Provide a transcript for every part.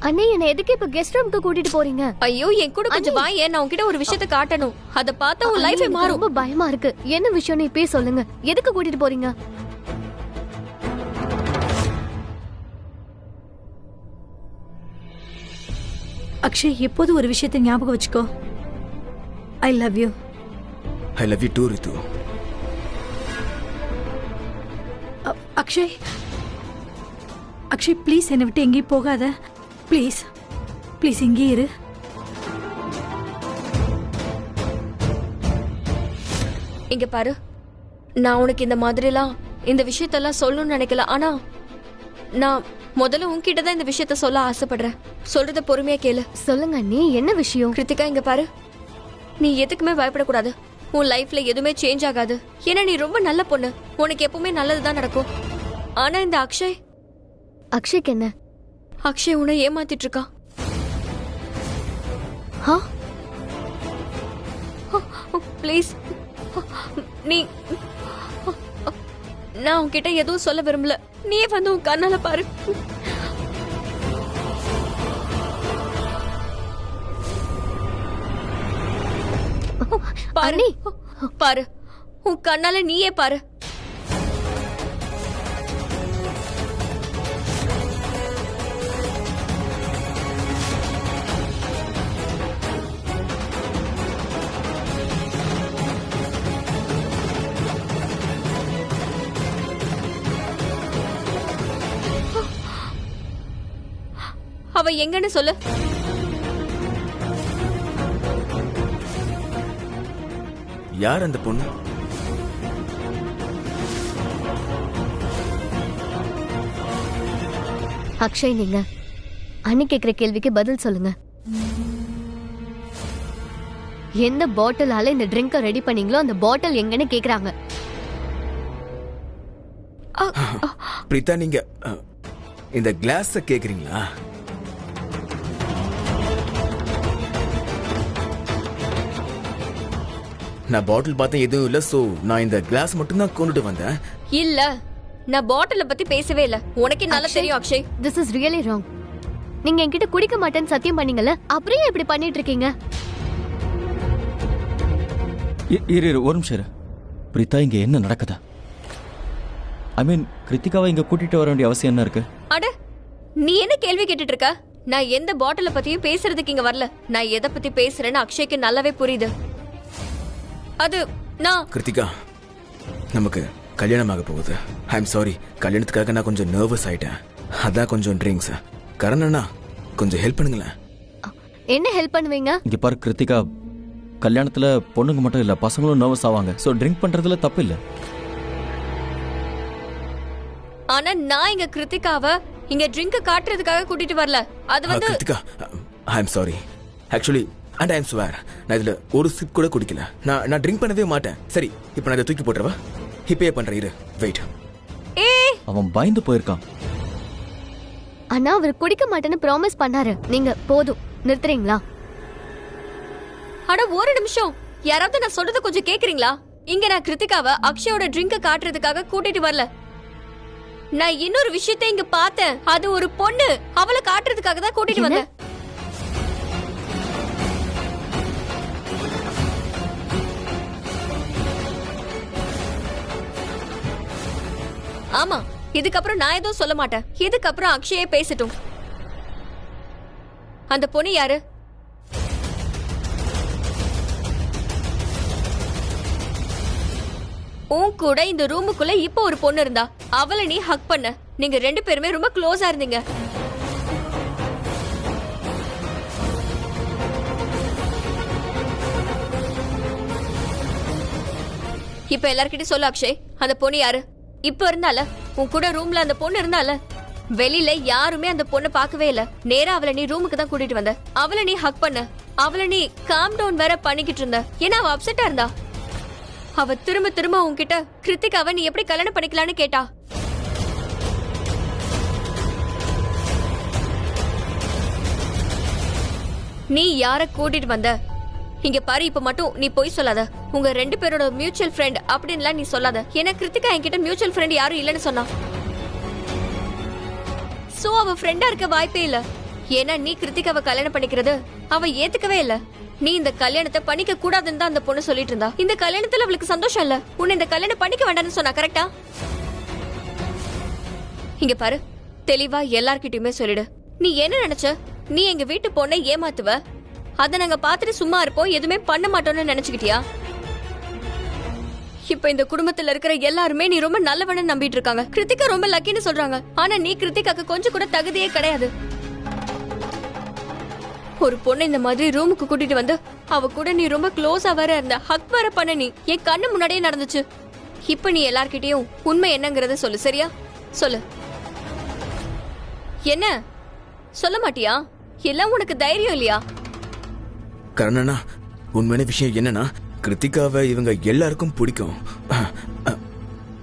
அண்ணே என்ன எதுக்கு இப்ப கெஸ்ட் ரூம்க்கு கூட்டிட்டு போறீங்க? ஐயோ என் கூட கொஞ்சம் வா, ஏன் நான் உன்கிட்ட ஒரு விஷயத்தை காட்டணும். அத பார்த்தா உன் லைஃபே மாறும். ரொம்ப பயமா இருக்கு. என்ன விஷயம்னு இப்பயே சொல்லுங்க. எதுக்கு கூட்டிட்டு போறீங்க? அக்ஷய், எப்போது ஒரு விஷயத்தை ஞாபகம் வச்சுக்கோ. I love you. I love you too Ritu. Akshay, Akshay please என்னை விட்டு எங்கேயும் போகாத. ப்ளீஸ் ப்ளீஸ் இங்கே இரு. இங்க பாரு, நான் உனக்கு இந்த மாதிரிலாம் இந்த விஷயத்தெல்லாம் சொல்லணும்னு நினைக்கல. ஆனா நான் முதல்ல உன்கிட்ட தான் இந்த விஷயத்த சொல்ல ஆசைப்படுறேன். சொல்றத பொறுமையா கேளு. சொல்லுங்க அண்ணே, என்ன விஷயம்? கிருத்திகா, இங்க பாரு, நீ எதுக்குமே பயப்படக்கூடாது. உன் லைஃப்ல எதுவுமே சேஞ்ச் ஆகாது. ஏன்னா நீ ரொம்ப நல்ல பொண்ணு. உனக்கு எப்பவுமே நல்லதுதான் நடக்கும். ஆனா இந்த அக்ஷய் அக்ஷய்க்கு என்ன? அக்ஷய் உன்னை ஏமாத்திட்டு இருக்கான். ப்ளீஸ், நீ நான் உன்கிட்ட எதுவும் சொல்ல விரும்பல. நீயே வந்து உன் கண்ணால பாரு. பாரு பாரு, உன் கண்ணால நீயே பாரு. அவ எங்கன்னு சொல்லு. யார் அந்த பொண்ணு? அக்ஷய், நீங்க அண்ணி கேக்குற கேள்விக்கு பதில் சொல்லுங்க. எந்த பாட்டிலால இந்த ட்ரிங்க ரெடி பண்ணீங்களோ அந்த பாட்டில் எங்கன்னு கேக்குறாங்க. பிரீதா, நீங்க இந்த கிளாஸ கேக்குறீங்களா? நான் பாட்டில் பார்த்தேன், எதுவும் இல்ல. சோ நான் இந்த கிளாஸ் மட்டும் தான் கொண்டுட்டு வந்தேன். இல்ல, நான் பாட்டில பத்தி பேசவே இல்ல. உனக்கே நல்லா தெரியும் Akshay. This is really wrong. நீங்க என்கிட்ட குடிக்க மாட்டேன்னு சத்தியம் பண்ணீங்கல்ல, அப்புறம் இப்படி பண்ணிட்டு இருக்கீங்க? ஒரு நிமிஷம் இரு. பிரீதா, இங்க என்ன நடக்குதா? ஐ மீன், கிருத்திகாவை இங்க கூட்டிட்டு வர வேண்டிய அவசியம் என்ன இருக்கு? அட, நீ என்ன கேள்வி கேட்டுட்டு இருக்க? நான் எந்த பாட்டில பத்தியும் பேசுறதுக்கு இங்க வரல. நான் எதை பத்தி பேசுறேன்னு அக்ஷய்க்கு நல்லாவே புரியுது. அது நான் கிருத்திகா, நமக்கு கல்யாணம் ஆக போகுது. ஐ எம் சாரி, கல்யாணத்துக்காக நான் கொஞ்சம் நர்வஸ் ஆயிட்டேன். அதான் கொஞ்சம் ட்ரிங்க்ஸ். கரணண்ணா, கொஞ்சம் ஹெல்ப் பண்ணுங்களேன். என்ன ஹெல்ப் பண்ணுவீங்க? இங்க பாரு கிருத்திகா, கல்யாணத்துல பொண்ணுங்க மட்டும் இல்ல, பசங்களும் நர்வஸ் ஆவாங்க. சோ ட்ரிங்க் பண்றதுல தப்பு இல்ல. ஆனா நான் இங்க கிருத்திகாவை இங்க ட்ரிங்க் காட்டுறதுக்காக கூட்டிட்டு வரல. அது வந்து Krithika, I am sorry. Actually and I am swear, நான் இதுல ஒரு சிப் கூட குடிக்கல. நான் ட்ரிங்க் பண்ணவே மாட்டேன். சரி, இப்போ நான் இதை தூக்கி போட்டுறவா? இப்பயே பண்றேன், இரு, வெயிட். அவன் பயந்து போயிருக்கான். அண்ணா, அவர் குடிக்க மாட்டேன்னு ப்ராமிஸ் பண்ணாரு. நீங்க போதும் நிறுத்துறீங்களா? அட ஒரு நிமிஷம், யாராவது நான் சொல்றத கொஞ்சம் கேக்குறீங்களா? இங்க நான் கிருத்திகாவை அக்ஷயோட ட்ரிங்க காட்டுறதுக்காக கூட்டிட்டு வரல. நான் இன்னொரு விஷயத்தை இங்க பார்த்தேன். அது ஒரு பொண்ணு. அவளை காட்டுறதுக்காக தான் கூட்டிட்டு வந்தேன். ஆமா, இதுக்கப்புறம் நான் எதுவும் சொல்ல மாட்டேன். இதுக்கப்புறம் அக்ஷயே பேசட்டும். அந்த பொண்ணு யாரு? உன் கூட இந்த ரூமுக்குள்ள இப்ப ஒரு பொண்ணு இருந்தா. அவளை நீ ஹக் பண்ண. நீங்க ரெண்டு பேருமே ரொம்ப க்ளோஸா இருந்தீங்க. இப்ப எல்லார்கிட்டயும் சொல்லு அக்ஷய், அந்த பொண்ணு யாரு? இப்ப இருந்தால உன் கூட ரூம்ல அந்த பொண்ணு இருந்தால. வெளியில யாருமே அந்த பொண்ணை பார்க்கவே இல்ல. நேரா அவளை நீ ரூமுக்கு தான் கூட்டிட்டு வந்த. அவளை நீ ஹக் பண்ண. அவளை நீ காம் டவுன் வேற பண்ணிக்கிட்டு இருந்த. ஏன்னா அவ அப்செட்டா இருந்தா. அவ திரும்ப திரும்ப உன்கிட்ட கிருத்திகாவை நீ எப்படி கல்யாணம் பண்ணிக்கலான்னு கேட்டா. நீ யார கூட்டிட்டு வந்த? இங்க பாரு, இப்ப மட்டும் நீ போய் சொல்லாத. உங்க ரெண்டு பேரோட மியூச்சுவல் ஃப்ரெண்ட் அப்படின்லாம் நீ சொல்லாத. ஏன்னா கிருத்திகா என்கிட்ட மியூச்சுவல் ஃப்ரெண்ட் யாரும் இல்லைன்னு சொன்னா. சோ அவ ஃப்ரெண்டா இருக்க வாய்ப்பே இல்ல. ஏன்னா நீ கிருத்திகாவை கல்யாணம் பண்ணிக்கிறது அவ ஏத்துக்கவே இல்ல. நீ இந்த கல்யாணத்தை பண்ணிக்க கூடாதுன்னு தான் அந்த பொண்ணு சொல்லிட்டு இருந்தா. இந்த கல்யாணத்துல அவளுக்கு சந்தோஷம் இல்ல. உன்னை இந்த கல்யாணம் பண்ணிக்க வேண்டாம்னு சொன்னா கரெக்டா? இங்க பாரு, தெளிவா எல்லார்கிட்டயுமே சொல்லிடு. நீ என்ன நினைச்ச? நீ எங்க வீட்டு பொண்ணை ஏமாத்துவ, அத நாங்க பாத்துட்டு சும்மா இருப்போம், எதுவுமே பண்ண மாட்டோம்னு நினைச்சுக்கிட்டியா? இப்ப இந்த குடும்பத்துல இருக்கிற எல்லாருமே நீ ரொம்ப நல்லவன்னு நம்பிட்டு இருக்காங்க. கிருத்திகா ரொம்ப லக்கின்னு சொல்றாங்க. ஆனா நீ கிருத்திகாக்கு கொஞ்சம் கூட தகுதியே கிடையாது. ஒரு பொண்ணு இந்த மாதிரி ரூமுக்கு கூட்டிட்டு வந்து அவ கூட நீ ரொம்ப க்ளோஸா வர இருந்த, ஹக் வர பண்ண, நீ என் கண்ணு முன்னாடியே நடந்துச்சு. இப்ப நீ எல்லார்கிட்டயும் உண்மை என்னங்கறத சொல்லு, சரியா? சொல்லு. என்ன சொல்ல மாட்டியா? எல்லாம் உனக்கு தைரியம் இல்லையா? கரணனா, உண்மையான விஷயம் என்னன்னா, கிருத்திகாவை இவங்க எல்லாருக்கும் பிடிக்கும்.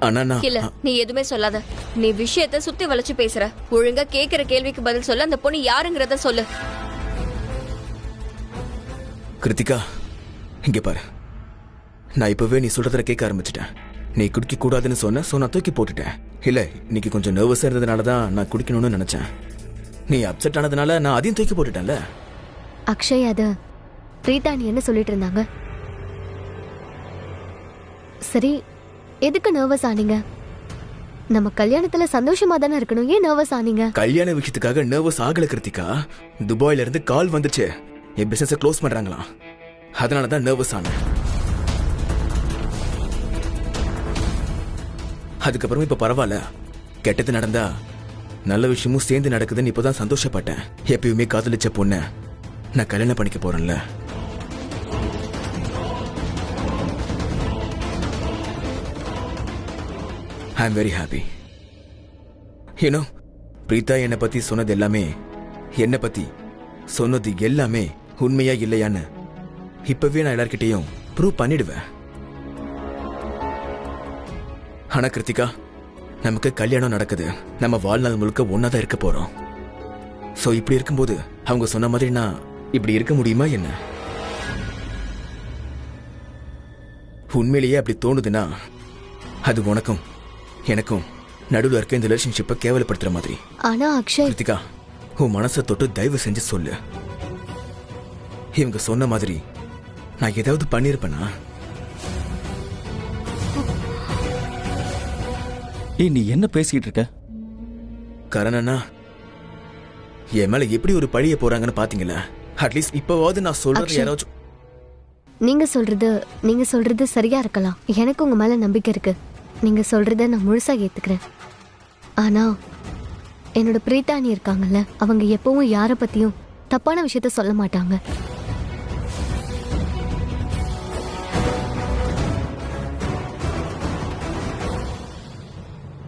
ஆனா நான் இல்ல, நீ எதுவுமே சொல்லாத. நீ விஷயத்த சுத்தி வளைச்சு பேசுற. ஒழுங்கா கேக்குற கேள்விக்கு பதில் சொல்ல. அந்த பொண்ணு யாருங்கறத சொல்லு. கிருத்திகா, இங்க பாரு, நான் இப்பவே நீ சொல்றத கேட்க ஆரம்பிச்சிட்டேன். நீ குடிக்க கூடாதுன்னு சொன்ன, நான் தூக்கி போட்டுட்டேன். இல்ல, இன்னைக்கு கொஞ்சம் நர்வஸா இருந்ததுனாலதான் நான் குடிக்கணும்னு நினைச்சேன். நீ அப்செட் ஆனதுனால நான் அதையும் தூக்கி போட்டுட்டேன்ல. அக்ஷய், அது பிரீதா நீ என்ன சொல்லிட்டு இருந்தாங்க? சரி, எதுக்கு நர்வஸ் ஆனீங்க? நம்ம கல்யாணத்துல சந்தோஷமா தானே இருக்கணும், ஏன் நர்வஸ் ஆனீங்க? கல்யாண விஷயத்துக்காக நர்வஸ் ஆகல கிருத்திகா. துபாயில இருந்து கால் வந்துச்சு, என் பிசினஸ் க்ளோஸ் பண்றாங்களாம். அதனாலதான் நர்வஸ் ஆனேன். அதுக்கப்புறம் இப்ப பரவாயில்ல. கெட்டது நடந்தா நல்ல விஷயமும் சேர்ந்து நடக்குதுன்னு இப்பதான் சந்தோஷப்பட்டேன். எப்பயுமே காதலிச்ச பொண்ண நான் கல்யாணம் பண்ணிக்க போறேன்ல. I am very happy. You know, Preetha என்னை பத்தி சொன்னது எல்லாமே, என்னை பத்தி சொன்னது எல்லாமே உண்மையா இல்லையான்னு இப்பவே நான் எல்லார்கிட்டையும் ப்ரூவ் பண்ணிடுவேன். ஆனா கிருத்திகா, நமக்கு கல்யாணம் நடக்குது. நம்ம வாழ்நாள் முழுக்க ஒன்னாதான் இருக்க போறோம். சோ இப்படி இருக்கும்போது அவங்க சொன்ன மாதிரி நான் இப்படி இருக்க முடியுமா என்ன? உண்மையிலேயே அப்படி தோணுதுன்னா அது உனக்கும் எனக்கும் நடுவில் இருக்க இந்த ரிலேஷன்ஷிப்பை கேவலப்படுத்துற மாதிரி. ஆனா அக்ஷய், கிருத்திகா, உன் மனசை தொட்டு தயவு செஞ்சு சொல்லு. இவங்க சொன்ன மாதிரி நான் ஏதாவது பண்ணிருப்பேனா? ஏய், நீ என்ன பேசிக்கிட்டு இருக்க? கரணனா, என் மேல எப்படி ஒரு பழிய போறாங்கன்னு பாத்தீங்களா? அட்லீஸ்ட் இப்பவாவது நான் சொல்றது அக்ஷய், யாராச்சும். நீங்க சொல்றது சரியா இருக்கலாம். எனக்கு உங்க மேல நம்பிக்கை இருக்கு. நீங்க சொல்றத நான் முழுசா ஏத்துக்கிறேன். ஆனா என்னோட பிரீதானி இருக்காங்கல்ல, அவங்க எப்பவும் யார பத்தியும் தப்பான விஷயத்த சொல்ல மாட்டாங்க.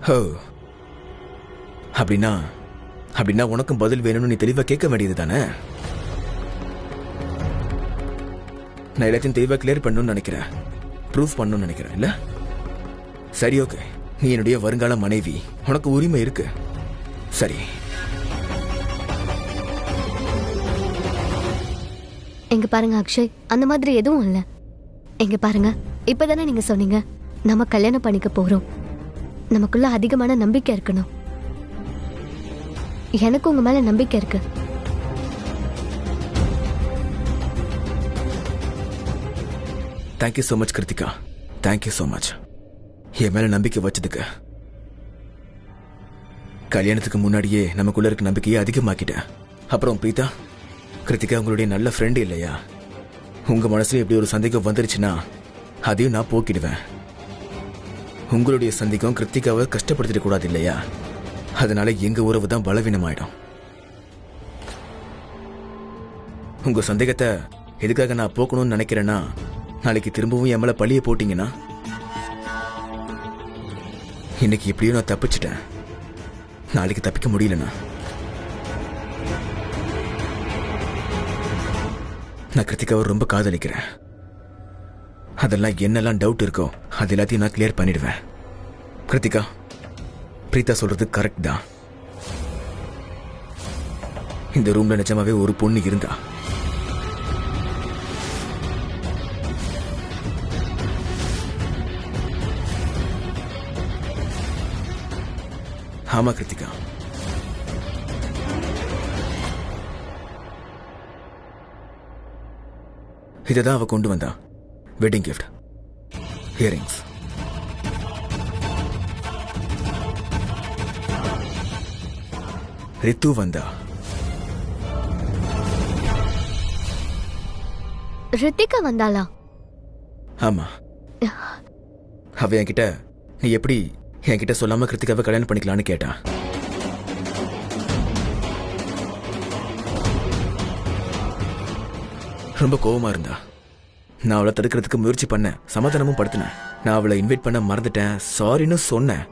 ஹோ, அப்படின்னா உனக்கும் பதில் வேணும்னு நீ தெளிவா கேட்க வேண்டியது தானே? நான் எல்லாத்தையும் தெளிவா கிளியர் பண்ணணும்னு நினைக்கிறேன், ப்ரூஃப் பண்ணணும்னு நினைக்கிறேன் இல்ல? சரி, ஓகே. நீ என்னுடைய வருங்கால மனைவி, உனக்கு உரிமை இருக்கு. சரி, எங்க பாருங்க அக்ஷய், அந்த மாதிரி எதுவும் இல்ல. எங்க பாருங்க, இப்பதானே நீங்க சொன்னீங்க நம்ம கல்யாணம் பண்ணிக்க போறோம். நமக்குள்ள அதிகமான நம்பிக்கை இருக்கணும். எனக்கு உங்க மேல நம்பிக்கை இருக்கு. Thank you so much Krithika, thank you so much என் மேல நம்பிக்கை வச்சதுக்கு. கல்யாணத்துக்கு முன்னாடியே நமக்குள்ள இருக்க நம்பிக்கையை அதிகமாக்கிட்டேன். அப்புறம் பிரீதா, கிருத்திகா உங்களுடைய நல்ல ஃப்ரெண்டு இல்லையா? உங்க மனசுல எப்படி ஒரு சந்தேகம் வந்துருச்சுன்னா அதையும் நான் போக்கிடுவேன். உங்களுடைய சந்தேகம் கிருத்திகாவை கஷ்டப்படுத்திட கூடாது இல்லையா? அதனால எங்க உறவு தான் பலவீனமாயிடும். உங்க சந்தேகத்தை எதுக்காக நான் போக்கணும்னு நினைக்கிறேன்னா, நாளைக்கு திரும்பவும் என் மேல பழிய போட்டீங்கன்னா, இன்னைக்கு எப்படியும் நான் தப்பிச்சிட்டேன், நாளைக்கு தப்பிக்க முடியலண்ணா. நான் கிருத்திகாவை ரொம்ப காதலிக்கிறேன். அதெல்லாம் என்னெல்லாம் டவுட் இருக்கோ அது எல்லாத்தையும் நான் கிளியர் பண்ணிடுவேன். கிருத்திகா, பிரீதா சொல்றது கரெக்ட் தான். இந்த ரூம்ல நிஜமாவே ஒரு பொண்ணு இருந்தா, ஆமா கிருத்திகா, இதை தான் அவ கொண்டு வந்தா. Wedding gift, earrings. ரித்து வந்தா. ரித்திகா வந்தாளா? ஆமா. அவ என்கிட்ட நீ எப்படி என்கிட்ட சொல்லாம கிருத்திகாவை கல்யாணம் பண்ணிக்கலான்னு கேட்டா. ரொம்ப கோவமா இருந்தா. நான் அவளை தடுக்கிறதுக்கு முயற்சி பண்ணேன், சமாதானமும் படுத்தினேன். நான் அவளை இன்வைட் பண்ண மறந்துட்டேன், சாரின்னு சொன்னேன்.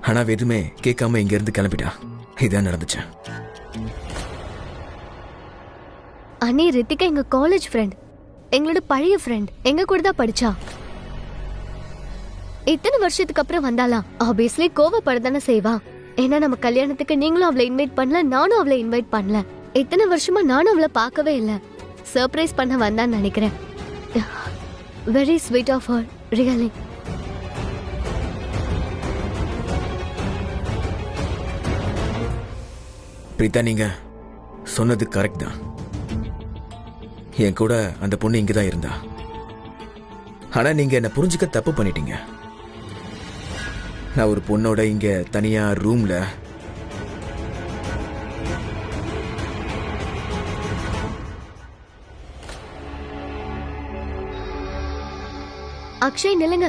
ஆனா அவ எதுவுமே கேட்காம இங்க இருந்து கிளம்பிட்டா. இதான் நடந்துச்சு. அண்ணி, ரித்திகா எங்க காலேஜ் ஃப்ரெண்ட், எங்களோட பழைய ஃப்ரெண்ட். எங்க கூட தான் படிச்சா. இத்தனை வருஷத்துக்கு அப்புறம் வந்தாளா? ஆப்வியஸ்லி கோவப்படத்தானே செய்வா. ஏன்னா நம்ம கல்யாணத்துக்கு நீங்களும் அவளை இன்வைட் பண்ணல, நானும் அவளை இன்வைட் பண்ணல. இத்தனை வருஷமா நானும் அவளை பார்க்கவே இல்லை. சர்ப்ரைஸ் பண்ண வந்தான்னு நினைக்கிறேன். Very sweet of her, really. Preetha, நீங்க சொன்னது கரெக்ட் தான். என் கூட அந்த பொண்ணு இங்கதான் இருந்தா. ஆனா நீங்க என்ன புரிஞ்சுக்க தப்பு பண்ணிட்டீங்க. நான் ஒரு பொண்ணோட இங்க தனியா ரூம்ல அக்ஷய் நில்லுங்க.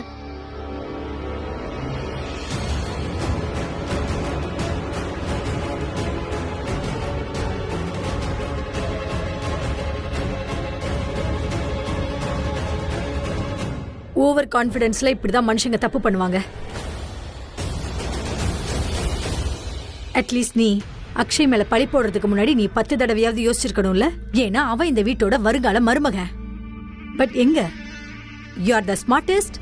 ஓவர் கான்ஃபிடன்ஸ்ல இப்படிதான் மனுஷங்க தப்பு பண்ணுவாங்க. அட்லீஸ்ட் நீ அக்ஷய் மேல பழி போடுறதுக்கு முன்னாடி நீ 10 தடவையாவது யோசிச்சிருக்கணும்ல. ஏன்னா அவன் இந்த வீட்டோட வருங்கால மருமக. பட் எங்க, you are the smartest.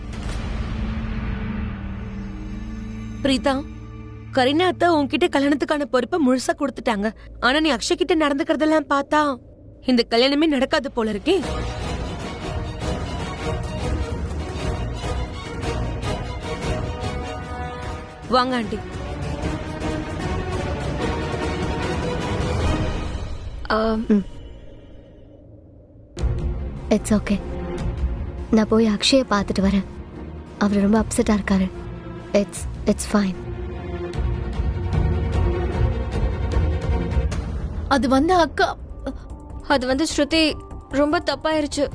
Preetha, Kareena அத்தை உன்கிட்ட கல்யாணத்துக்கான பொறுப்பை முழுசா கொடுத்துட்டாங்க. ஆனா நீ அக்ஷய் கிட்ட நடந்துக்கிறதெல்லாம் பார்த்தா இந்த கல்யாணமே நடக்காது போல இருக்கே. வாங்க ஆண்டி. It's okay. நான் போய் அக்ஷயை பார்த்துட்டு வரேன். அவர் ரொம்ப அப்செட்டா இருக்காரு. It's fine. அது வந்து அக்கா, அது வந்து ஸ்ருதி ரொம்ப தப்பாயிருச்சு.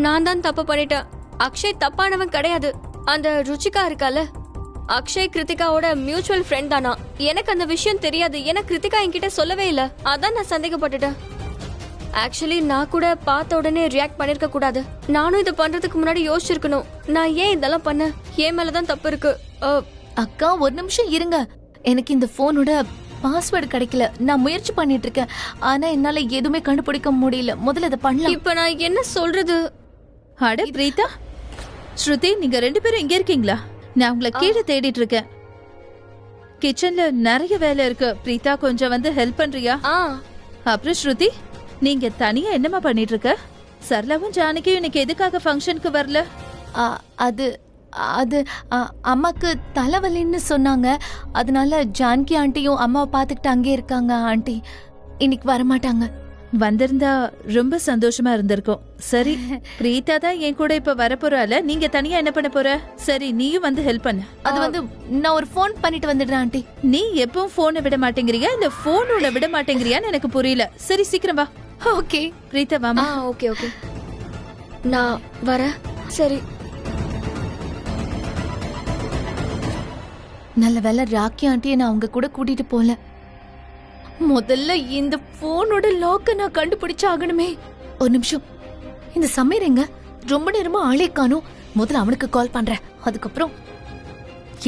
நான் தான் தப்பு பண்ணிட்டேன். அக்ஷய் தப்பானவன் கிடையாது. அந்த ருச்சிகா இருக்கால, அக்ஷய் கிருத்திகாவோட மியூச்சுவல் ஃப்ரெண்ட் தானா. எனக்கு அந்த விஷயம் தெரியாது. ஏன்னா கிருத்திகா என்கிட்ட சொல்லவே இல்லை. அதான் நான் சந்தேகப்பட்டுட்டேன். ஆக்சுவலி நான் கூட பார்த்த உடனே ரியாக்ட் பண்ணிருக்க கூடாது. நானும் இதை பண்றதுக்கு முன்னாடி யோசிச்சிருக்கணும். நான் ஏன் இதெல்லாம் பண்ண? என் மேலதான் தப்பு இருக்கு. அக்கா, ஒரு நிமிஷம் இருங்க. எனக்கு இந்த போனோட பாஸ்வேர்டு கிடைக்கல. நான் முயற்சி பண்ணிட்டு இருக்கேன். ஆனா என்னால எதுவுமே கண்டுபிடிக்க முடியல. முதல்ல இதை பண்ணலாம். இப்ப நான் என்ன சொல்றது? அட பிரீதா, ஸ்ருதி, நீங்க 2 பேரும் இங்க இருக்கீங்களா? நான் உங்களை கீழே தேடிட்டு இருக்கேன். கிச்சன்ல நிறைய வேலை இருக்கு. பிரீதா, கொஞ்சம் வந்து ஹெல்ப் பண்றியா? அப்புறம் ஸ்ருதி, நீங்க தனியா என்னமா பண்ணிட்டு இருக்க? சரளாவும் ஜானகியும் இன்னைக்கு எதுக்காக ஃபங்க்ஷனுக்கு வரல? அது அது அம்மாக்கு தலைவலின்னு சொன்னாங்க. அதனால ஜானகி ஆண்டியும் அம்மாவை பார்த்துக்கிட்டு அங்கே இருக்காங்க. ஆண்டி இன்னைக்கு வரமாட்டாங்க. வந்திருந்தா ரொம்ப சந்தோஷமா இருந்திருக்கும். சரி, பிரீதா தான் என் கூட இப்ப வரப்போறால. நீங்க தனியா என்ன பண்ண போற? சரி, நீயும் வந்து ஹெல்ப் பண்ணு. அது வந்து நான் ஒரு ஃபோன் பண்ணிட்டு வந்துடுறேன் ஆண்டி. நீ எப்பவும் போனை விட மாட்டேங்கிறியா இல்ல போனோட விட மாட்டேங்கிறியான்னு எனக்கு புரியல. சரி, சீக்கிரம் வா. ஓகே பிரீதா, வாமா. ஓகே ஓகே, நான் வரேன். சரி. நல்ல வேலை ராக்கி ஆண்டியை நான் அவங்க கூட கூட்டிட்டு போல. முதல்ல இந்த போனோட லாக்க நான் கண்டுபிடிச்சு ஆகணுமே. ஒரு நிமிஷம், இந்த சமீர் எங்க? ரொம்ப நேரமா ஆளே காணோம். முதல்ல அவனுக்கு கால் பண்றேன். அதுக்கப்புறம்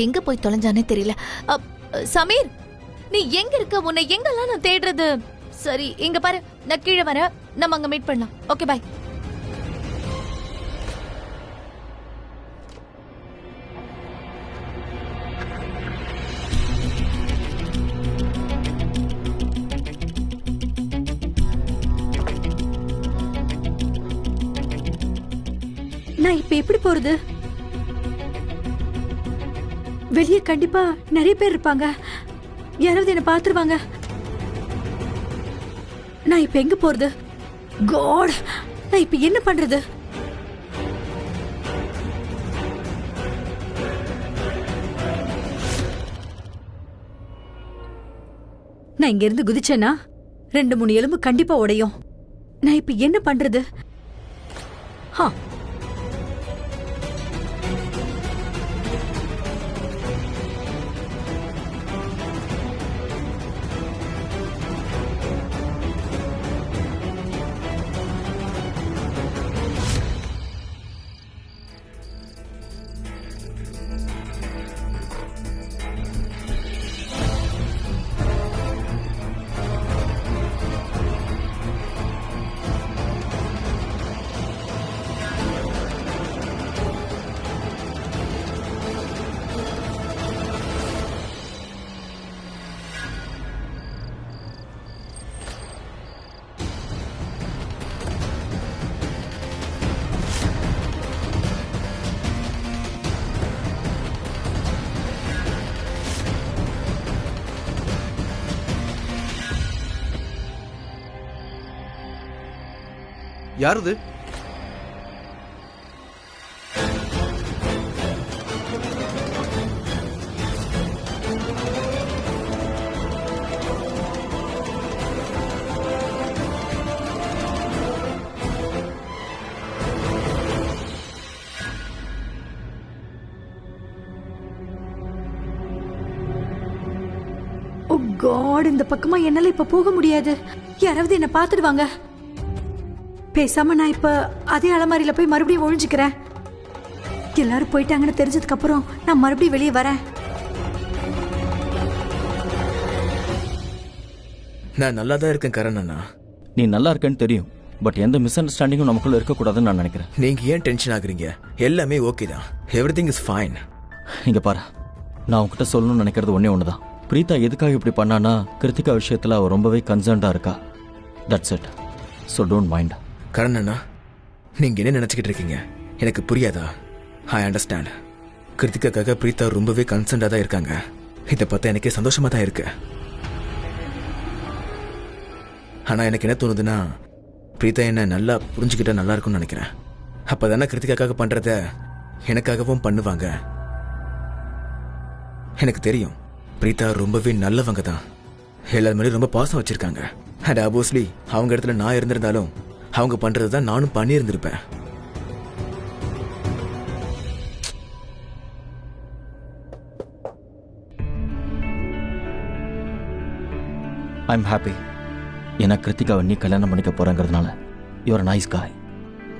எங்க போய் தொலைஞ்சானே தெரியல. சமீர், நீ எங்க இருக்க? உன்னை எங்கெல்லாம் நான் தேடுறது? சரி, இங்க பாரு, நான் கீழே வரேன். நம்ம அங்க மீட் பண்ணலாம். Okay, bye. நான் இப்ப எப்படி போறது? வெளியே கண்டிப்பா நிறைய பேர் இருப்பாங்க. யாராவது என்ன பாத்துருவாங்க. நான் இப்ப எங்க போறது? காட், நான் இப்ப என்ன பண்றது? நான் இங்க இருந்து குதிச்சேன்னா 2-3 எலும்பு கண்டிப்பா உடையும். நான் இப்ப என்ன பண்றது? ஹா, யாருது? ஓ காட், இந்த பக்கமா என்னால இப்ப போக முடியாது. யாராவது என்ன பாத்துடுவாங்க. பேசாம நான் இப்ப அதே அலமாரியில போய் மறுபடியும் ஒழிஞ்சுக்கிறேன். எல்லாரும் போயிட்டாங்கன்னு தெரிஞ்சதுக்கு அப்புறம் நான் மறுபடியும் வெளியே வரேன். நான் நல்லா தான் இருக்கேன் கரண் அண்ணா. நீ நல்லா இருக்கேன்னு தெரியும், பட் எந்த மிஸ் அண்டர்ஸ்டாண்டிங்கும் நமக்குள்ள இருக்கக்கூடாதுன்னு நான் நினைக்கிறேன். நீங்க ஏன் டென்ஷன் ஆகுறீங்க? எல்லாமே ஓகே தான். Everything is fine. இங்க பாரு, நான் உன்கிட்ட சொல்லணும்னு நினைக்கிறது ஒன்னே ஒண்ணுதான். பிரீதா எதுக்காக இப்படி பண்ணானா, கிருத்திகா விஷயத்துல அவ ரொம்பவே கன்சர்ன்டா இருக்கா. That's it. So don't mind. Karan அண்ணா, நீங்க என்ன நினைச்சுக்கிட்டு இருக்கீங்க? எனக்கு புரியாதா? I understand. கிருத்திகாக்காக பிரீதா ரொம்பவே கன்சர்ன்டா தான் இருக்காங்க. இதை பார்த்தா எனக்கே சந்தோஷமா தான் இருக்கு. ஆனா எனக்கு என்ன தோணுதுன்னா, பிரீதா என்ன நல்லா புரிஞ்சுக்கிட்டா நல்லா இருக்கும்னு நினைக்கிறேன். அப்பதானே கிருத்திகாக்காக பண்றத எனக்காகவும் பண்ணுவாங்க. எனக்கு தெரியும், பிரீதா ரொம்பவே நல்லவங்க தான். எல்லாரும் மேலேயும் ரொம்ப பாசம் வச்சிருக்காங்க. அண்ட் ஆப்வியஸ்லி அவங்க இடத்துல நான் இருந்திருந்தாலும் அவங்க பண்றது தான் நானும் பண்ணியிருந்திருப்பேன். I'm happy. ஏன்னா கிருத்திகாவை நீ கல்யாணம் பண்ணிக்க போறங்கிறதுனால. You're nice guy.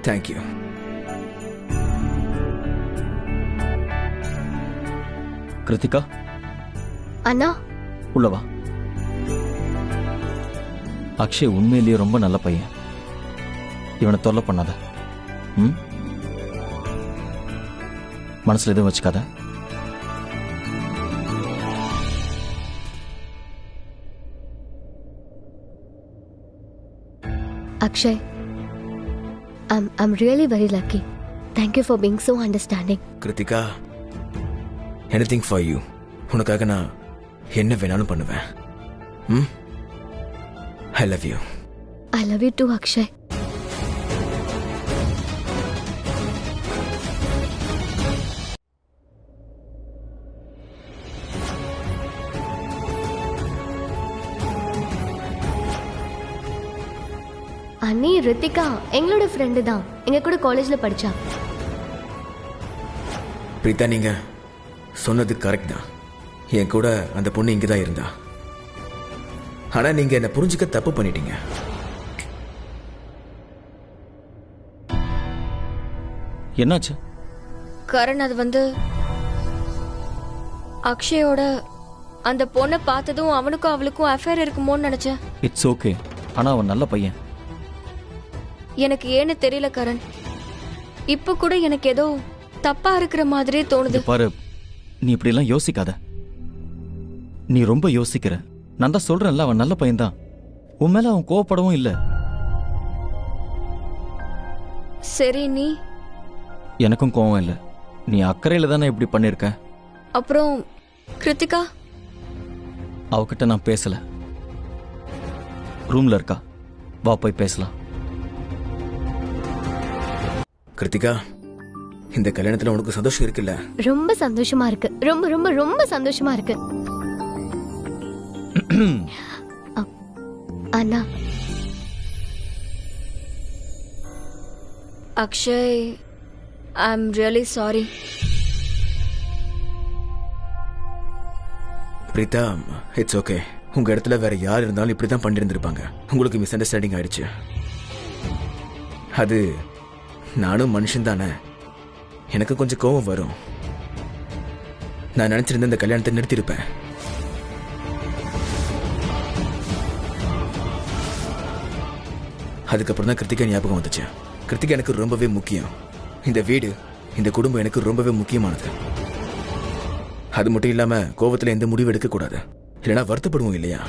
Thank you. Krithika, அண்ணா உள்ளவா. அக்ஷய் உண்மையிலேயே ரொம்ப நல்ல பையன். இவனை தொல்லை பண்ணாத. ம், மனசுல எதுவும் வச்சுக்காத. Akshay, I'm really very lucky. Thank you for being so understanding. Krithika, anything for you. உனக்காக நான் என்ன வேணாலும் பண்ணுவேன். ம், I love you. I love you too, Akshay. அண்ணி ரித்திகா எங்களோட ஃப்ரெண்டு தான். எங்க கூட காலேஜ்ல படிச்சா. பிரீதா, நீங்க சொன்னது கரெக்ட் தான். என் கூட அந்த பொண்ணு இங்கே தான் இருந்தா. ஆனா நீங்க என்ன புரிஞ்சுக்க தப்பு பண்ணிட்டீங்க. என்னாச்சு? கரண், அது வந்து அக்ஷயோட அந்த பொண்ணை பார்த்ததும் அவனுக்கும் அவளுக்கும் அஃபேர் இருக்குமோன்னு நினைச்சேன். It's okay. ஆனா அவன் நல்ல பையன். எனக்கு ஏன்னு தெரியல கரண். இப்ப கூட எனக்கு ஏதோ தப்பா இருக்கிற மாதிரியே தோணுது. பாரு, நீ இப்படி எல்லாம் யோசிக்காத. நீ ரொம்ப யோசிக்கிற. நான் தான் சொல்றேன்ல, அவன் நல்ல பையன்தான். உன் மேல அவன் கோவப்படவும் இல்லை. சரி, நீ? எனக்கும் கோவம் இல்லை. நீ அக்கறையில தானே இப்படி பண்ணிருக்க. அப்புறம் கிருத்திகா? அவகிட்ட நான் பேசல. ரூம்ல இருக்கா, வா போய் பேசலாம். கிருத்திகா, இந்த கல்யாணத்துல உனக்கு சந்தோஷம் இருக்குல்ல? ரொம்ப சந்தோஷமா இருக்கு. ரொம்ப ரொம்ப ரொம்ப சந்தோஷமா இருக்கு. அண்ணா, Akshay, I am really sorry. Preetha, it's okay. உங்க இடத்துல வேற யார் இருந்தாலும் இப்படிதான் பண்ணிருந்திருப்பாங்க. உங்களுக்கு மிஸ் அண்டர்ஸ்டாண்டிங் ஆயிடுச்சு. அது நானும் மனுஷன் தானே, எனக்கு கொஞ்சம் கோவம் வரும். நான் நினைச்சிருந்த இந்த கல்யாணத்தை நிறுத்தியிருப்பேன். அதுக்கப்புறம் தான் கிருத்திகா ஞாபகம் வந்துச்சு. கிருத்திகா எனக்கு ரொம்பவே முக்கியம். இந்த வீடு, இந்த குடும்பம் எனக்கு ரொம்பவே முக்கியமானது. அது மட்டும் இல்லாம கோவத்துல எந்த முடிவு எடுக்க கூடாது, இல்லைன்னா வருத்தப்படுவோம் இல்லையா?